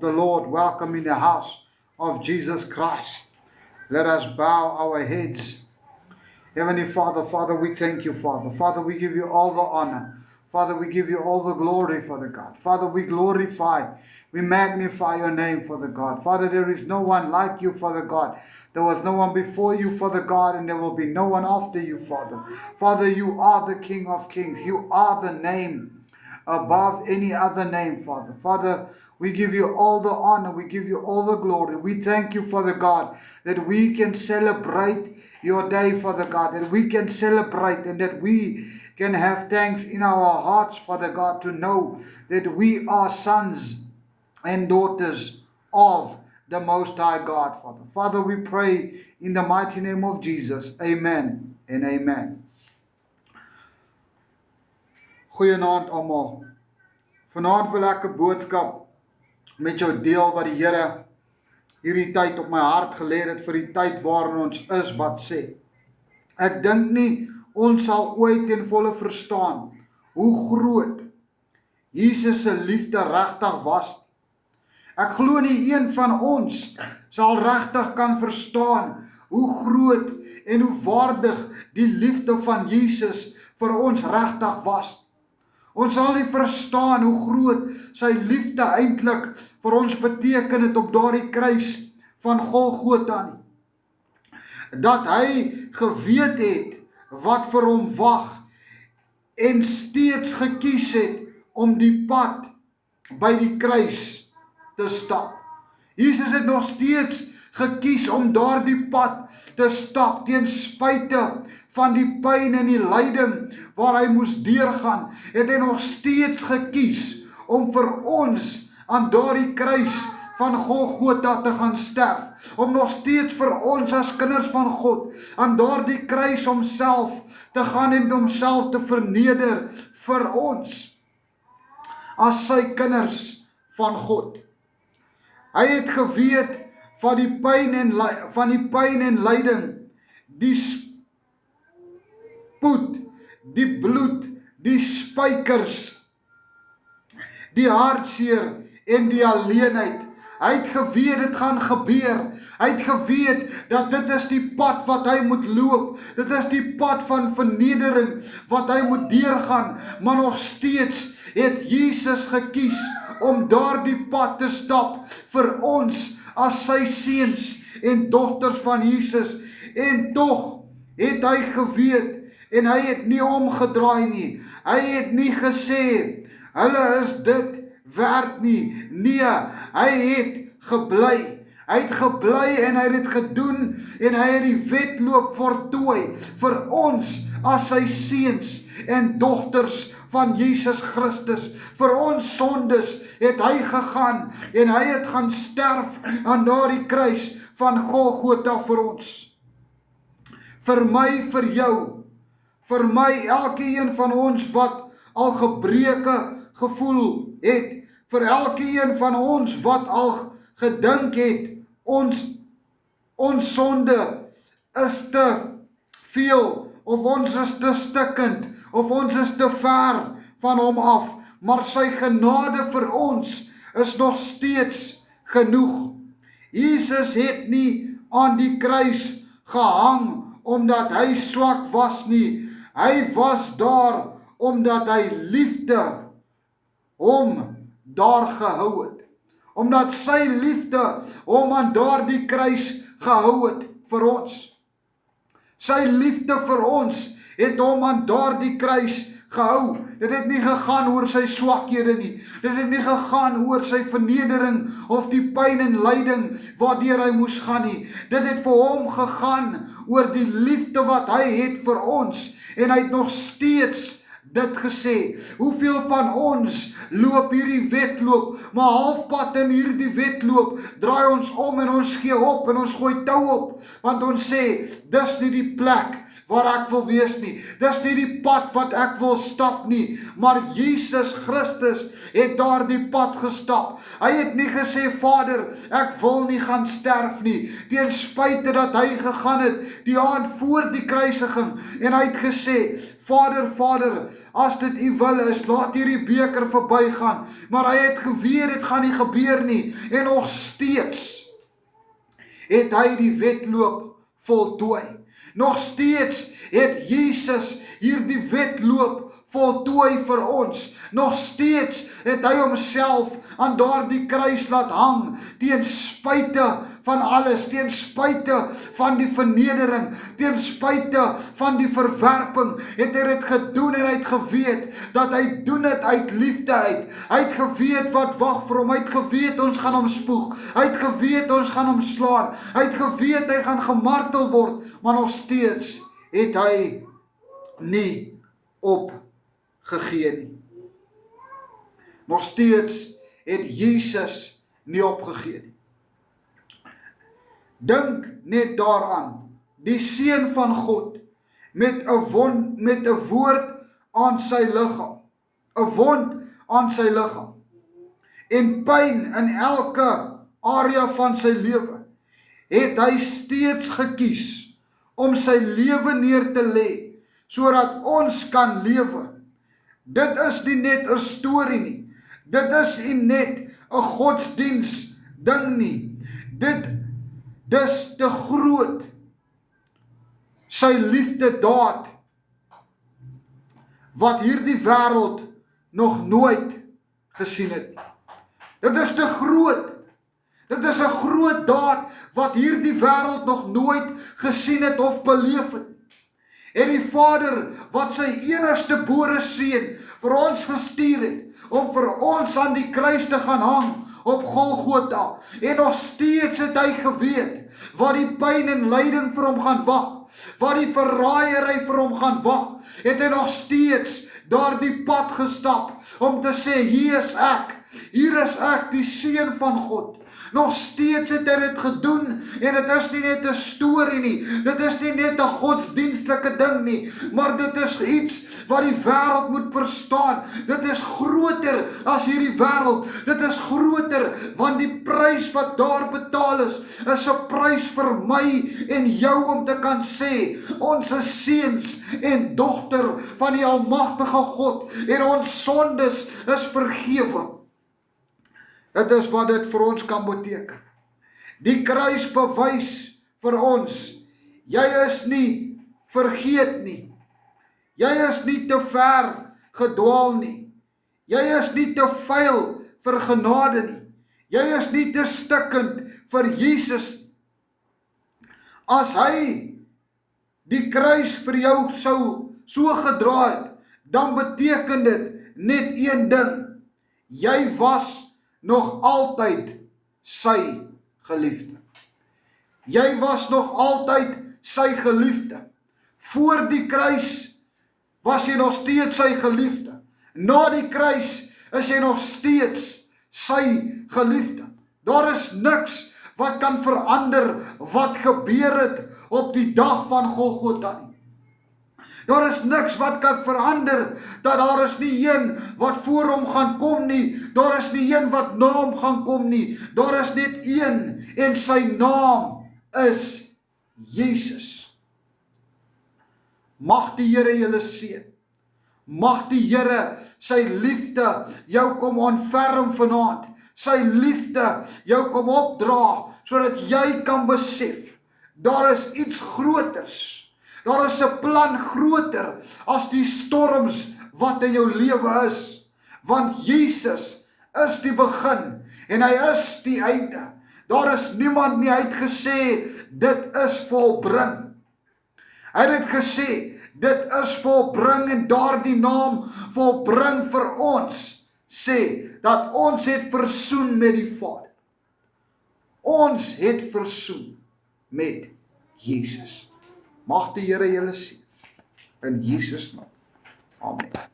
the Lord. Welcome in the house of Jesus Christ. Let us bow our heads. Heavenly Father, Father, we thank you, Father. Father, we give you all the honor. Father, we give you all the glory, Father God. Father, we glorify, we magnify your name, Father God. Father, there is no one like you, Father God. There was no one before you, Father God, and there will be no one after you, Father. Father, you are the King of Kings. You are the name above any other name, Father. Father, we give you all the honor. We give you all the glory. We thank you, Father God, that we can celebrate your day, Father God, that we can celebrate and that we can have thanks in our hearts, Father God, to know that we are sons and daughters of the Most High God, Father. Father, we pray in the mighty name of Jesus. Amen and amen. Goeienaand almal. Vanaand wil ek 'n boodskap met jou deel wat die Here hierdie tyd op my hart gelê het vir die tyd waarin ons is, wat sê. Ek dink nie ons sal ooit ten volle verstaan hoe groot Jesus se liefde regtig was. Ek glo nie een van ons sal regtig kan verstaan hoe groot en hoe waardig die liefde van Jesus vir ons regtig was. Ons sal nie verstaan hoe groot sy liefde eintlik vir ons beteken het op daardie kruis van Golgotha nie. Dat hy geweet het wat vir hom wag en steeds gekies het om die pad by die kruis te stap. Jesus het nog steeds gekies om daardie pad te stap ten spyte van die pyn en die lyding waar hy moes deurgaan, het hy nog steeds gekies om vir ons aan daardie kruis van Golgotha te gaan sterf, om nog steeds vir ons as kinders van God aan daardie kruis homself te gaan en homself te verneder vir ons as sy kinders van God. Hy het geweet van die pyn en lyding, die spoed, die bloed, die spykers, die hartseer en die alleenheid. Hy het geweet dit gaan gebeur. Hy het geweet dat dit is die pad wat hy moet loop. Dit is die pad van vernedering wat hy moet deurgaan. Maar nog steeds het Jesus gekies om daardie pad te stap vir ons as sy seuns en dogters van Jesus. En tog het hy geweet en hy het nie omgedraai nie. Hy het nie gesê, hulle is dit werd nie. Nee, hy het gebly. Hy het gebly en hy het dit gedoen en hy het die wedloop voltooi vir ons as sy seuns en dogters van Jesus Christus. Vir ons sondes het hy gegaan en hy het gaan sterf aan daardie kruis van Golgotha vir ons. Vir my, vir jou, vir my, elkeen van ons wat al gebreke gevoel het, vir elkeen van ons wat al gedink het, ons sonde is te veel, of ons is te stikkend, of ons is te ver van hom af, maar sy genade vir ons is nog steeds genoeg. Jesus het nie aan die kruis gehang omdat hy swak was nie. Hy was daar omdat hy liefde hom daar gehou het. Omdat sy liefde hom aan daardie kruis gehou het vir ons. Sy liefde vir ons het hom aan daardie kruis gehou. Dit het nie gegaan oor sy swakhede nie. Dit het nie gegaan oor sy vernedering of die pyn en lyding waardeur hy moes gaan nie. Dit het vir hom gegaan oor die liefde wat hy het vir ons. En hy het nog steeds dit gesê. Hoeveel van ons loop hierdie wedloop, maar halfpad in hierdie wedloop draai ons om en ons gee op en ons gooi tou op, want ons sê dis nie die plek waar ek wil wees nie. Dis nie die pad wat ek wil stap nie, maar Jesus Christus het daardie pad gestap. Hy het nie gesê, Vader, ek wil nie gaan sterf nie, ten spyte dat hy gegaan het die aand voor die kruisiging, en hy het gesê, Vader, Vader, as dit u wil is, laat hierdie beker verbygaan, maar hy het geweet, dit gaan nie gebeur nie, en nog steeds het hy die wedloop voltooi. Nog steeds het Jesus hierdie wedloop voltooi vir ons. Nog steeds het hy homself aan daardie kruis laat hang, ten spyte van alles, ten spyte van die vernedering, ten spyte van die verwerping, het hy dit gedoen en hy het geweet dat hy doen dit uit liefde uit. Hy het geweet wat wag vir hom, hy het geweet ons gaan hom spoeg, hy het geweet ons gaan hom slaan, hy het geweet hy gaan gemartel word, maar nog steeds het hy nie opgegee nie. Nog steeds het Jesus nie opgegee nie. Dink net daaraan, die Seun van God met 'n woord aan sy liggaam, 'n wond aan sy liggaam en pyn in elke area van sy lewe, het hy steeds gekies om sy lewe neer te lê, sodat ons kan lewe. Dit is nie net 'n storie nie, dit is nie net 'n godsdiens ding nie, dis te groot, sy liefdedaad, wat hierdie wêreld nog nooit gesien het nie. Dit is te groot, dit is 'n groot daad, wat hierdie wêreld nog nooit gesien het of beleef het. En die Vader, wat sy enigste gebore seun vir ons gestuur het, om vir ons aan die kruis te gaan hang, op Golgotha, en nog steeds het hy geweet, wat die pyn en lyding vir hom gaan wag, wat die verraaiery vir hom gaan wag, het hy nog steeds daardie pad gestap, om te sê, hier is ek, die Seun van God. Nog steeds het hy dit gedoen, en dit is nie net 'n storie nie, dit is nie net 'n godsdienstelike ding nie, maar dit is iets wat die wêreld moet verstaan. Dit is groter as hierdie wêreld, dit is groter, want die prys wat daar betaal is 'n prys vir my en jou om te kan sê, ons is seuns en dogter van die almagtige God, en ons sondes is vergewe. Dit is wat dit vir ons kan beteken. Die kruis bewys vir ons, jy is nie vergeet nie. Jy is nie te ver gedwaal nie. Jy is nie te vuil vir genade nie. Jy is nie te stikkend vir Jesus. As hy die kruis vir jou sou so gedra het, dan beteken dit net een ding. Jy was nog altyd sy geliefde. Jy was nog altyd sy geliefde. Voor die kruis was jy nog steeds sy geliefde. Na die kruis is jy nog steeds sy geliefde. Daar is niks wat kan verander wat gebeur het op die dag van Golgotha nie. Daar is niks wat kan verander, dat daar is nie een wat voor hom gaan kom nie, daar is nie een wat na hom gaan kom nie, daar is net een, en sy naam is Jesus. Mag die Here julle seën, mag die Here sy liefde jou kom ontferm vanaand, sy liefde jou kom opdra, sodat jy kan besef, daar is iets groters. Daar is 'n plan groter as die storms wat in jou lewe is. Want Jesus is die begin en hy is die einde. Daar is niemand nie, hy het gesê, dit is volbring. Hy het gesê, dit is volbring, en daardie naam volbring vir ons, sê, dat ons het versoen met die Vader. Ons het versoen met Jesus. Mag die Here julle seën in Jesus naam. Amen.